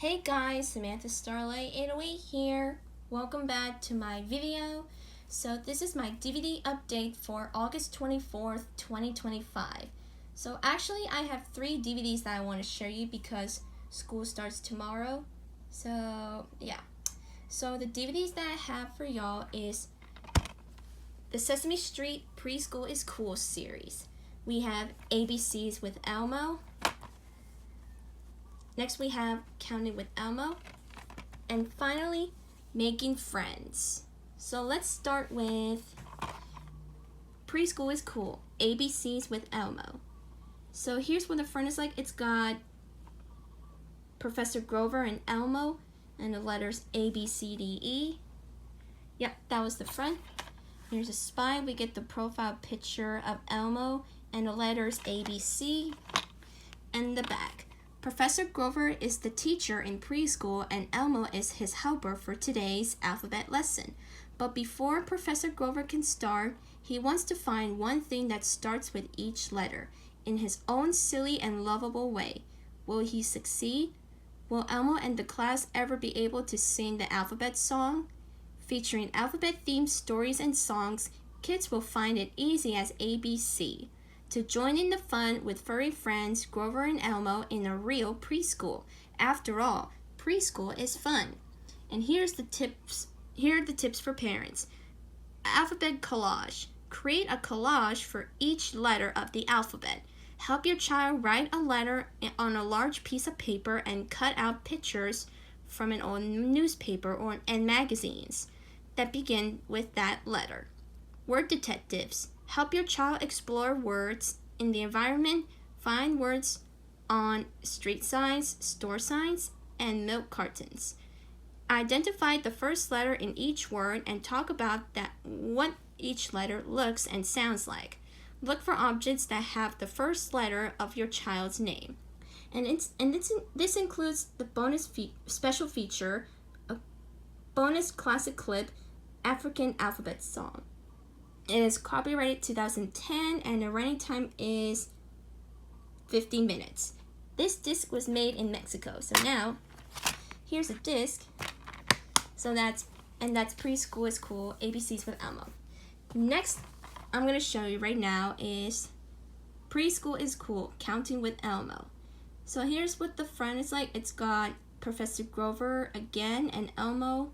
Hey guys, Samantha Starlight 808 here. Welcome back to my video. So this is my DVD update for August 24th, 2025. So actually I have 3 DVDs that I want to share you because school starts tomorrow. So yeah. So the DVDs that I have for y'all is the Sesame Street Preschool is Cool series. We have ABCs with Elmo. Next we have Counting with Elmo. And finally, Making Friends. So let's start with Preschool is Cool, ABCs with Elmo. So here's what the front is like. It's got Professor Grover and Elmo and the letters A, B, C, D, E. Yep, that was the front. Here's a spine. We get the profile picture of Elmo and the letters A, B, C. And the back. Professor Grover is the teacher in preschool and Elmo is his helper for today's alphabet lesson. But before Professor Grover can start, he wants to find one thing that starts with each letter in his own silly and lovable way. Will he succeed? Will Elmo and the class ever be able to sing the alphabet song? Featuring alphabet-themed stories and songs, kids will find it easy as ABC. To join in the fun with furry friends Grover and Elmo in a real preschool. After all, preschool is fun. And here are the tips for parents. Alphabet collage. Create a collage for each letter of the alphabet. Help your child write a letter on a large piece of paper and cut out pictures from an old newspaper and magazines that begin with that letter. Word detectives. Help your child explore words in the environment, find words on street signs, store signs, and milk cartons. Identify the first letter in each word and talk about what each letter looks and sounds like. Look for objects that have the first letter of your child's name. This includes the bonus special feature, a bonus classic clip, African alphabet song. It is copyrighted 2010 and the running time is 15 minutes. This disc was made in Mexico. So now, here's a disc. So that's Preschool is Cool, ABCs with Elmo. Next, I'm going to show you right now is Preschool is Cool, Counting with Elmo. So here's what the front is like. It's got Professor Grover again and Elmo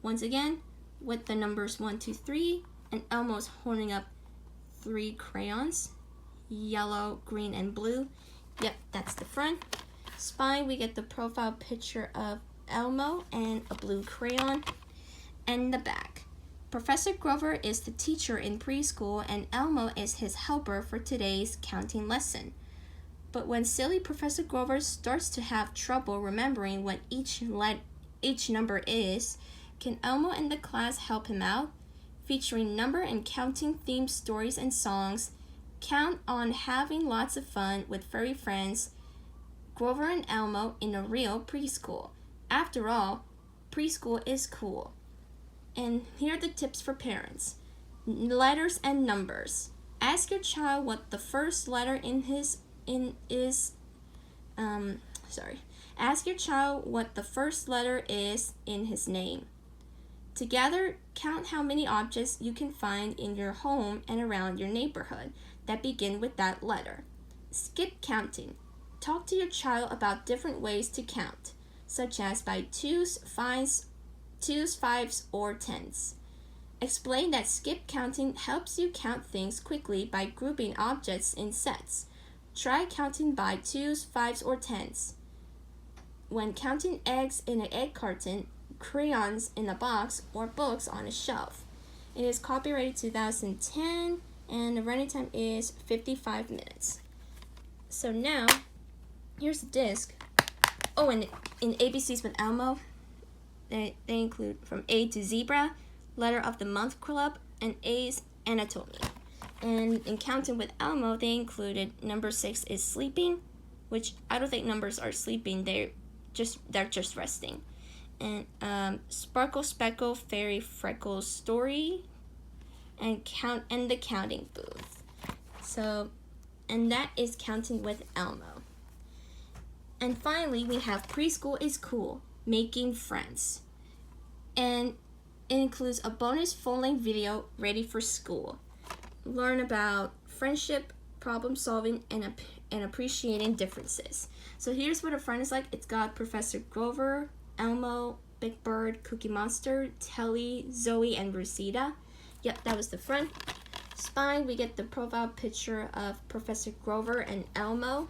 once again with the numbers 1, 2, 3. And Elmo's holding up 3 crayons, yellow, green, and blue. Yep, that's the front. Spine, we get the profile picture of Elmo and a blue crayon. And the back. Professor Grover is the teacher in preschool and Elmo is his helper for today's counting lesson. But when silly Professor Grover starts to have trouble remembering what each number is, can Elmo and the class help him out? Featuring number and counting themed stories and songs, count on having lots of fun with furry friends, Grover and Elmo in a real preschool. After all, preschool is cool. And here are the tips for parents. Letters and numbers. Ask your child what the first letter Ask your child what the first letter is in his name. Together, count how many objects you can find in your home and around your neighborhood that begin with that letter. Skip counting. Talk to your child about different ways to count, such as by twos, fives, or tens. Explain that skip counting helps you count things quickly by grouping objects in sets. Try counting by twos, fives, or tens. When counting eggs in an egg carton, crayons in a box, or books on a shelf. It is copyrighted 2010 and the running time is 55 minutes. So now, here's the disc. Oh, and in ABCs with Elmo, they include from A to Zebra, Letter of the Month Club, and A's Anatomy. And in Counting with Elmo, they included number 6 is sleeping, which I don't think numbers are sleeping, they're just resting. And Sparkle Speckle Fairy Freckles Story and the Counting Booth. So, and that is Counting with Elmo. And finally, we have Preschool is Cool, Making Friends. And it includes a bonus full-length video ready for school. Learn about friendship, problem solving, and appreciating differences. So here's what a friend is like. It's got Professor Grover, Elmo, Big Bird, Cookie Monster, Telly, Zoe, and Rosita. Yep, that was the front. Spine, we get the profile picture of Professor Grover and Elmo.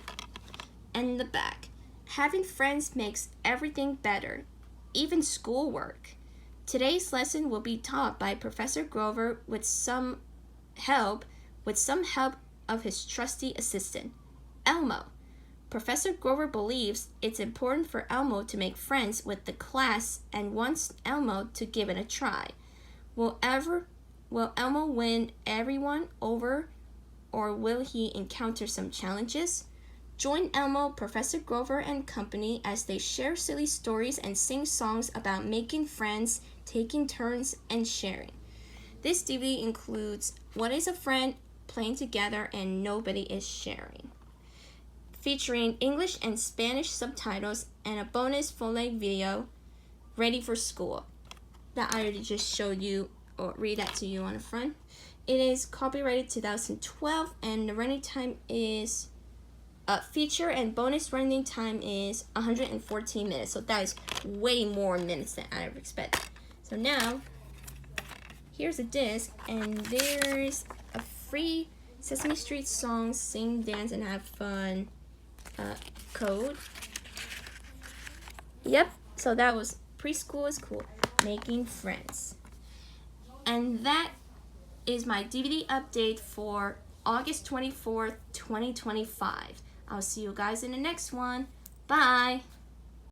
And the back. Having friends makes everything better, even schoolwork. Today's lesson will be taught by Professor Grover with some help of his trusty assistant, Elmo. Professor Grover believes it's important for Elmo to make friends with the class and wants Elmo to give it a try. Will Elmo win everyone over, or will he encounter some challenges? Join Elmo, Professor Grover, and company as they share silly stories and sing songs about making friends, taking turns, and sharing. This DVD includes What is a Friend, Playing Together, and Nobody is Sharing, featuring English and Spanish subtitles and a bonus full-length video ready for school that I already just showed you or read that to you on the front. It is copyrighted 2012 and the running time is feature and bonus running time is 114 minutes. So that is way more minutes than I ever expected. So now, here's a disc and there's a free Sesame Street songs, sing, dance, and have fun code. Yep, so that was Preschool is Cool, Making Friends. And that is my DVD update for August 24th, 2025. I'll see you guys in the next one. Bye!